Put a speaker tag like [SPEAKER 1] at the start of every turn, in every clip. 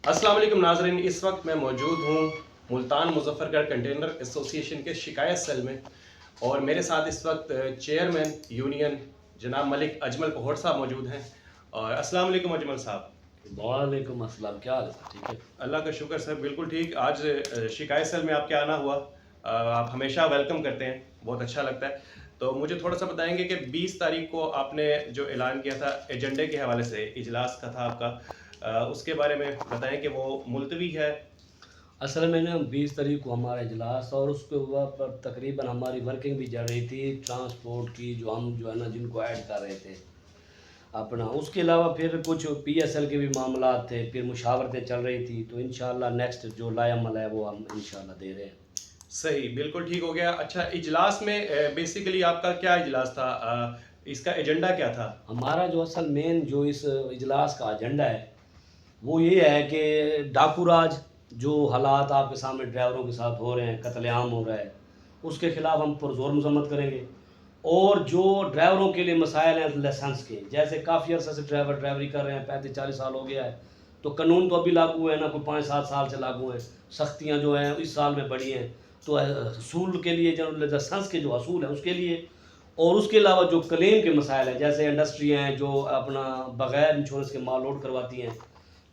[SPEAKER 1] अस्सलाम वालेकुम नाज़रीन, इस वक्त मैं मौजूद हूँ मुल्तान मुज़फ़्फ़रगढ़ कंटेनर एसोसिएशन के शिकायत सेल में, और मेरे साथ इस वक्त चेयरमैन यूनियन जनाब मलिक अजमल पहोर साहब मौजूद हैं। और अस्सलाम वालेकुम अजमल साहब।
[SPEAKER 2] वालेकुम अस्सलाम, क्या हाल है सर? ठीक है।
[SPEAKER 1] अल्लाह का शुक्र सर, बिल्कुल ठीक। आज शिकायत सेल में आपके आना हुआ, आप हमेशा वेलकम करते हैं, बहुत अच्छा लगता है। तो मुझे थोड़ा सा बताएंगे कि 20 तारीख को आपने जो ऐलान किया था एजेंडे के हवाले से, इजलास का था आपका, उसके बारे में बताएं कि वो मुलतवी है।
[SPEAKER 2] असल में ना 20 तारीख को हमारा इजलास और उसके ऊपर तकरीबन हमारी वर्किंग भी चल रही थी ट्रांसपोर्ट की, जो हम जो है ना जिनको ऐड कर रहे थे अपना। उसके अलावा फिर कुछ पीएसएल के भी मामला थे, फिर मुशावरतें चल रही थी। तो इंशाल्लाह नेक्स्ट जो लाएअमल है वो हम इंशाल्लाह दे रहे हैं।
[SPEAKER 1] सही, बिल्कुल ठीक हो गया। अच्छा, इजलास में बेसिकली आपका क्या इजलास था, इसका एजेंडा क्या था?
[SPEAKER 2] हमारा जो असल मेन जो इस इजलास का एजेंडा है वो ये है कि डाकू राज जो हालात आपके सामने ड्राइवरों के साथ हो रहे हैं, कत्लेआम हो रहा है, उसके ख़िलाफ़ हम पुरज़ोर मज़म्मत करेंगे। और जो ड्राइवरों के लिए मसाइल हैं लाइसेंस के, जैसे काफ़ी अर्सा से ड्राइवर ड्राइवरी कर रहे हैं, 35-40 साल हो गया है, तो कानून तो अभी लागू है ना, कोई 5-7 साल से लागू है। सख्तियाँ जो हैं इस साल में बढ़ी हैं। तो हसूल के लिए जो लाइसेंस के जो हसूल हैं उसके लिए, और उसके अलावा जो क्लेम के मसाइल हैं, जैसे इंडस्ट्री हैं जो अपना बग़ैर इंश्योरेंस के माल लोड करवाती हैं,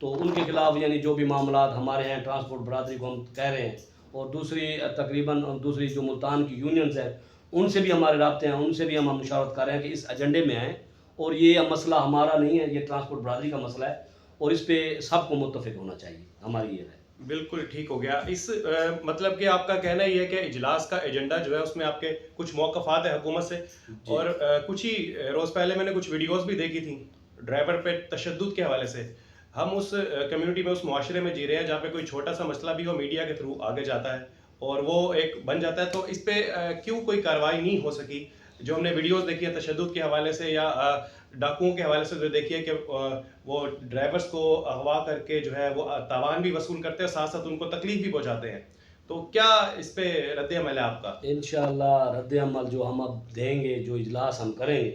[SPEAKER 2] तो उनके ख़िलाफ़ यानी जो भी मामलात हमारे हैं ट्रांसपोर्ट बरादरी को हम कह रहे हैं। और दूसरी तकरीबन दूसरी जो मुल्तान की यूनियंस है उनसे भी हमारे राब्ते हैं, उनसे भी हम मुशावरत कर रहे हैं कि इस एजेंडे में आएँ। और ये मसला हमारा नहीं है, ये ट्रांसपोर्ट बरादरी का मसला है और इस पे सबको मुत्तफ़िक होना चाहिए, हमारी ये है।
[SPEAKER 1] बिल्कुल ठीक हो गया। इस मतलब कि आपका कहना ये है कि इजलास का एजेंडा जो है उसमें आपके कुछ मौक़िफ़ात है हुकूमत से,
[SPEAKER 2] जी।
[SPEAKER 1] और कुछ ही रोज़ पहले मैंने कुछ वीडियोस भी देखी थी ड्राइवर पे तशद्दुद के हवाले से। हम उस कम्युनिटी में, उस मुआशरे में जी रहे हैं जहाँ पे कोई छोटा सा मसला भी हो मीडिया के थ्रू आगे जाता है और वो एक बन जाता है। तो इस पे क्यों कोई कार्रवाई नहीं हो सकी? जो हमने वीडियोस देखी है तशद्दुद के हवाले से या डाकुओं के हवाले से, जो देखिए कि वो ड्राइवर्स को अगवा करके जो है वो तावान भी वसूल करते हैं, साथ साथ उनको तकलीफ भी पहुंचाते हैं। तो क्या इस पे रद्द अमल है आपका?
[SPEAKER 2] इंशाअल्लाह रद्द अमल जो हम अब देंगे, जो इजलास हम करेंगे,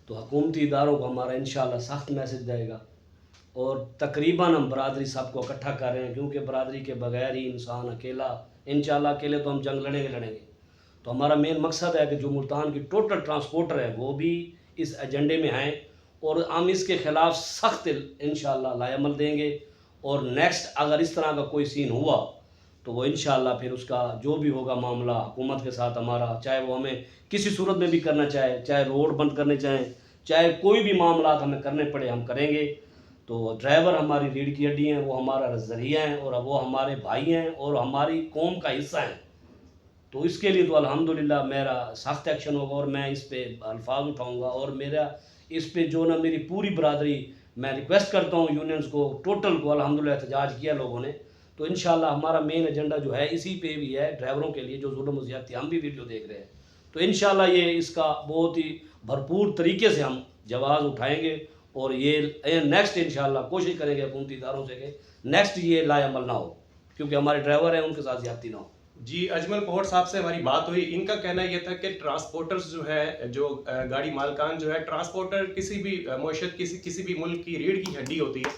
[SPEAKER 2] तो हुकूमती इदारों को हमारा इंशाअल्लाह सख्त मैसेज जाएगा। और तकरीबन हम बरादरी सबको इकट्ठा कर रहे हैं, क्योंकि बरादरी के बगैर ही इंसान अकेला, इंशाअल्लाह अकेले तो हम जंग लड़ेंगे। तो हमारा मेन मकसद है कि जो मुल्तान की टोटल ट्रांसपोर्टर है वो भी इस एजेंडे में आएँ और हम इसके ख़िलाफ़ सख्त इंशाअल्लाह लाएअमल देंगे। और नेक्स्ट अगर इस तरह का कोई सीन हुआ तो वो इंशाअल्लाह फिर उसका जो भी होगा मामला हुकूमत के साथ हमारा, चाहे वो हमें किसी सूरत में भी करना चाहे, चाहे रोड बंद करने चाहें, चाहे कोई भी मामला हमें करने पड़े, हम करेंगे। तो ड्राइवर हमारी रीढ़ की हड्डी हैं, वो हमारा ज़रिया हैं और वो हमारे भाई हैं और हमारी कौम का हिस्सा हैं। तो इसके लिए तो अल्हम्दुलिल्लाह मेरा सख्त एक्शन होगा और मैं इस पे अल्फाज उठाऊंगा। और मेरा इस पे जो ना मेरी पूरी बरादरी, मैं रिक्वेस्ट करता हूँ यूनियंस को, टोटल को, अल्हम्दुलिल्लाह एहतजाज किया लोगों ने। तो इंशाअल्लाह हमारा मेन एजेंडा जो है इसी पे भी है, ड्राइवरों के लिए जो जुल्म और ज़्यादती, हम भी वीडियो देख रहे हैं। तो इंशाअल्लाह ये इसका बहुत ही भरपूर तरीके से हम जवाब उठाएंगे और ये नेक्स्ट इंशाअल्लाह कोशिश करेंगे हुकूमती इदारों से कि नेक्स्ट ये लाएअमल ना हो, क्योंकि हमारे ड्राइवर हैं उनके साथ ज़्यादती ना हो।
[SPEAKER 1] जी, अजमल पहोर साहब से हमारी बात हुई। इनका कहना ये था कि ट्रांसपोर्टर्स जो है, जो गाड़ी मालकान जो है, ट्रांसपोर्टर किसी भी मईशत, किसी भी मुल्क की रीढ़ की हड्डी होती है।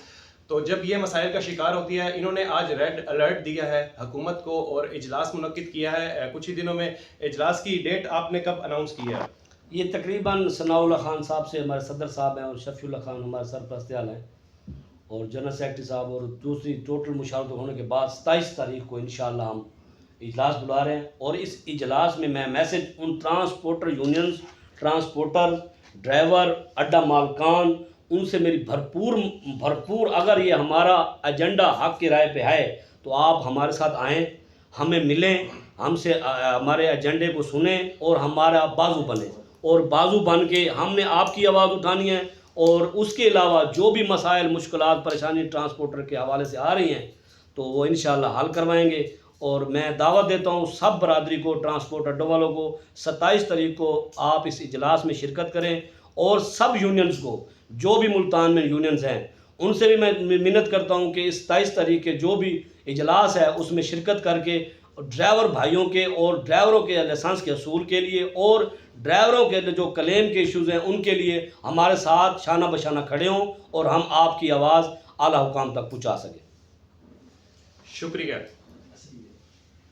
[SPEAKER 1] तो जब ये मसाइल का शिकार होती है, इन्होंने आज रेड अलर्ट दिया है हुकूमत को और इजलास मुनक्किद किया है कुछ ही दिनों में। इजलास की डेट आपने कब अनाउंस की है?
[SPEAKER 2] ये तकरीबन सनाउल्लाह खान साहब से हमारे सदर साहब हैं और शफीउल्लाह खान हमारे सरपरस्त आल हैं और जनरल सेक्रेटरी साहब, और दूसरी टोटल मुशावरत होने के बाद 27 तारीख को इंशाअल्लाह हम इजलास बुला रहे हैं। और इस इजलास में मैं मैसेज उन ट्रांसपोर्टर यूनियंस, ट्रांसपोर्टर, ड्राइवर, अड्डा मालकान, उनसे मेरी भरपूर अगर ये हमारा एजेंडा हक की राय पे है तो आप हमारे साथ आएँ, हमें मिलें, हमसे हमारे एजेंडे को सुने और हमारा बाजू बने। और बाजू बन के हमने आपकी आवाज़ उठानी है। और उसके अलावा जो भी मसाइल, मुश्किलात, परेशानी ट्रांसपोर्टर के हवाले से आ रही हैं तो वो इंशाअल्लाह हल करवाएंगे। और मैं दावत देता हूँ सब बरादरी को, ट्रांसपोर्ट अड्डों वालों को, 27 तारीख को आप इस इजलास में शिरकत करें। और सब यूनियंस को, जो भी मुल्तान में यूनियंस हैं, उनसे भी मैं मिन्नत करता हूँ कि इस 27 तारीख के जो भी इजलास है उसमें शिरकत करके ड्राइवर भाइयों के और ड्राइवरों के लाइसेंस के असूल के लिए और ड्राइवरों के जो क्लेम के इश्यूज़ हैं उनके लिए हमारे साथ शाना बशाना खड़े हों और हम आपकी आवाज़ आला हुकाम तक पहुँचा सकें।
[SPEAKER 1] شکریہ.